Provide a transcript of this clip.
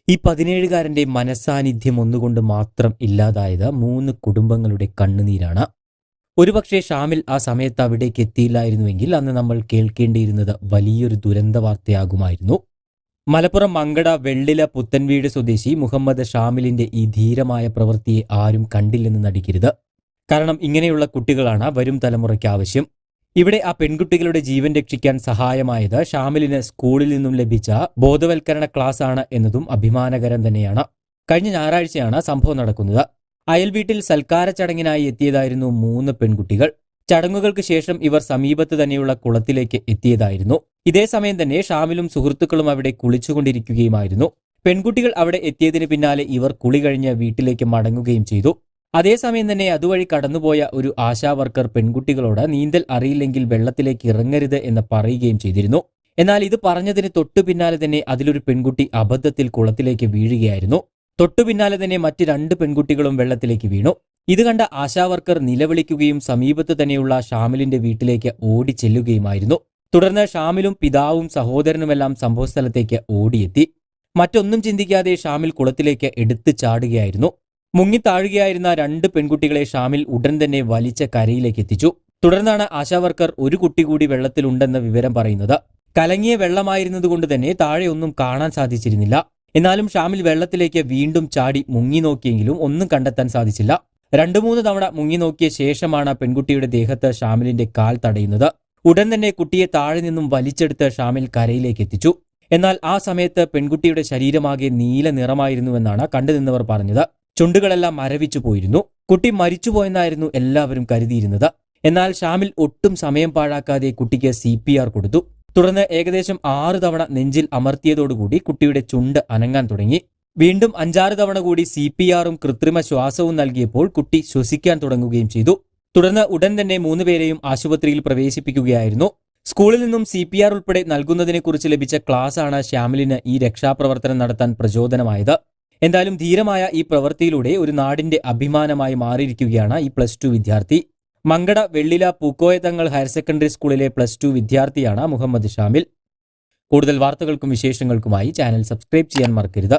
ഈ 17കാരന്റെ മനസ്സാന്നിധ്യം ഒന്നുകൊണ്ട് മാത്രം ഇല്ലാതായത് 3 കുടുംബങ്ങളുടെ കണ്ണുനീരാണ്. ഒരുപക്ഷെ ഷാമിൽ ആ സമയത്ത് അവിടേക്ക് എത്തിയില്ലായിരുന്നുവെങ്കിൽ അന്ന് നമ്മൾ കേൾക്കേണ്ടിയിരുന്നത് വലിയൊരു ദുരന്ത വാർത്തയാകുമായിരുന്നു. മലപ്പുറം മങ്കട വെള്ളില പുത്തൻവീട് സ്വദേശി മുഹമ്മദ് ഷാമിലിന്റെ ഈ ധീരമായ പ്രവൃത്തിയെ ആരും കണ്ടില്ലെന്ന് നടിക്കരുത്. കാരണം ഇങ്ങനെയുള്ള കുട്ടികളാണ് വരും തലമുറയ്ക്ക് ആവശ്യം. ഇവിടെ ആ പെൺകുട്ടികളുടെ ജീവൻ രക്ഷിക്കാൻ സഹായമായത് ഷാമിലിന് സ്കൂളിൽ നിന്നും ലഭിച്ച ബോധവൽക്കരണ ക്ലാസ് ആണ് എന്നതും അഭിമാനകരം തന്നെയാണ്. കഴിഞ്ഞ ഞായറാഴ്ചയാണ് സംഭവം നടക്കുന്നത്. അയൽവീട്ടിൽ സൽക്കാര ചടങ്ങിനായി എത്തിയതായിരുന്നു 3 പെൺകുട്ടികൾ. ചടങ്ങുകൾക്ക് ശേഷം ഇവർ സമീപത്ത് തന്നെയുള്ള കുളത്തിലേക്ക് എത്തിയതായിരുന്നു. ഇതേ സമയം തന്നെ ഷാമിലും സുഹൃത്തുക്കളും അവിടെ കുളിച്ചുകൊണ്ടിരിക്കുകയുമായിരുന്നു. പെൺകുട്ടികൾ അവിടെ എത്തിയതിന് പിന്നാലെ ഇവർ കുളി കഴിഞ്ഞ് വീട്ടിലേക്ക് മടങ്ങുകയും ചെയ്തു. അതേസമയം തന്നെ അതുവഴി കടന്നുപോയ ഒരു ആശാവർക്കർ പെൺകുട്ടികളോട് നീന്തൽ അറിയില്ലെങ്കിൽ വെള്ളത്തിലേക്ക് ഇറങ്ങരുത് എന്ന് പറയുകയും ചെയ്തിരുന്നു. എന്നാൽ ഇത് പറഞ്ഞതിന് തൊട്ടു പിന്നാലെ തന്നെ അതിലൊരു പെൺകുട്ടി അബദ്ധത്തിൽ കുളത്തിലേക്ക് വീഴുകയായിരുന്നു. തൊട്ടു പിന്നാലെ തന്നെ മറ്റ് 2 പെൺകുട്ടികളും വെള്ളത്തിലേക്ക് വീണു. ഇത് കണ്ട ആശാവർക്കർ നിലവിളിക്കുകയും സമീപത്ത് തന്നെയുള്ള ഷാമിലിന്റെ വീട്ടിലേക്ക് ഓടിച്ചെല്ലുകയുമായിരുന്നു. തുടർന്ന് ഷാമിലും പിതാവും സഹോദരനുമെല്ലാം സംഭവസ്ഥലത്തേക്ക് ഓടിയെത്തി. മറ്റൊന്നും ചിന്തിക്കാതെ ഷാമിൽ കുളത്തിലേക്ക് എടുത്തു ചാടുകയായിരുന്നു. മുങ്ങിത്താഴുകയായിരുന്ന 2 പെൺകുട്ടികളെ ഷാമിൽ ഉടൻ തന്നെ വലിച്ച കരയിലേക്ക് എത്തിച്ചു. തുടർന്നാണ് ആശാവർക്കർ ഒരു കുട്ടി കൂടി വെള്ളത്തിലുണ്ടെന്ന വിവരം പറയുന്നത്. കലങ്ങിയ വെള്ളമായിരുന്നതുകൊണ്ട് തന്നെ താഴെ ഒന്നും കാണാൻ സാധിച്ചിരുന്നില്ല. എന്നാലും ഷാമിൽ വെള്ളത്തിലേക്ക് വീണ്ടും ചാടി മുങ്ങി നോക്കിയെങ്കിലും ഒന്നും കണ്ടെത്താൻ സാധിച്ചില്ല. 2-3 തവണ മുങ്ങി നോക്കിയ ശേഷമാണ് പെൺകുട്ടിയുടെ ദേഹത്ത് ഷാമിലിന്റെ കാൽ തടയുന്നത്. ഉടൻ തന്നെ കുട്ടിയെ താഴെ നിന്നും വലിച്ചെടുത്ത് ഷാമിൽ കരയിലേക്ക് എത്തിച്ചു. എന്നാൽ ആ സമയത്ത് പെൺകുട്ടിയുടെ ശരീരമാകെ നീല നിറമായിരുന്നുവെന്നാണ് കണ്ടുനിന്നവർ പറഞ്ഞത്. ചുണ്ടുകളെല്ലാം മരവിച്ചു പോയിരുന്നു. കുട്ടി മരിച്ചുപോയെന്നായിരുന്നു എല്ലാവരും കരുതിയിരുന്നത്. എന്നാൽ ഷാമിൽ ഒട്ടും സമയം പാഴാക്കാതെ കുട്ടിക്ക് CPR കൊടുത്തു. തുടർന്ന് ഏകദേശം 6 തവണ നെഞ്ചിൽ അമർത്തിയതോടുകൂടി കുട്ടിയുടെ ചുണ്ട് അനങ്ങാൻ തുടങ്ങി. വീണ്ടും 5-6 തവണ കൂടി CPRും കൃത്രിമ ശ്വാസവും നൽകിയപ്പോൾ കുട്ടി ശ്വസിക്കാൻ തുടങ്ങുകയും ചെയ്തു. തുടർന്ന് ഉടൻ തന്നെ 3 പേരെയും ആശുപത്രിയിൽ പ്രവേശിപ്പിക്കുകയായിരുന്നു. സ്കൂളിൽ നിന്നും CPR ഉൾപ്പെടെ നൽകുന്നതിനെക്കുറിച്ച് ലഭിച്ച ക്ലാസ്സാണ് ഷാമിലിന് ഈ രക്ഷാപ്രവർത്തനം നടത്താൻ പ്രചോദനമായത്. എന്തായാലും ധീരമായ ഈ പ്രവൃത്തിയിലൂടെ ഒരു നാടിന്റെ അഭിമാനമായി മാറിയിരിക്കുകയാണ് ഈ +2 വിദ്യാർത്ഥി. മങ്കട വെള്ളില പൂക്കോയതങ്ങൾ ഹയർ സെക്കൻഡറി സ്കൂളിലെ +2 വിദ്യാർത്ഥിയാണ് മുഹമ്മദ് ഷാമിൽ. കൂടുതൽ വാർത്തകൾക്കും വിശേഷങ്ങൾക്കുമായി ചാനൽ സബ്സ്ക്രൈബ് ചെയ്യാൻ മറക്കരുത്.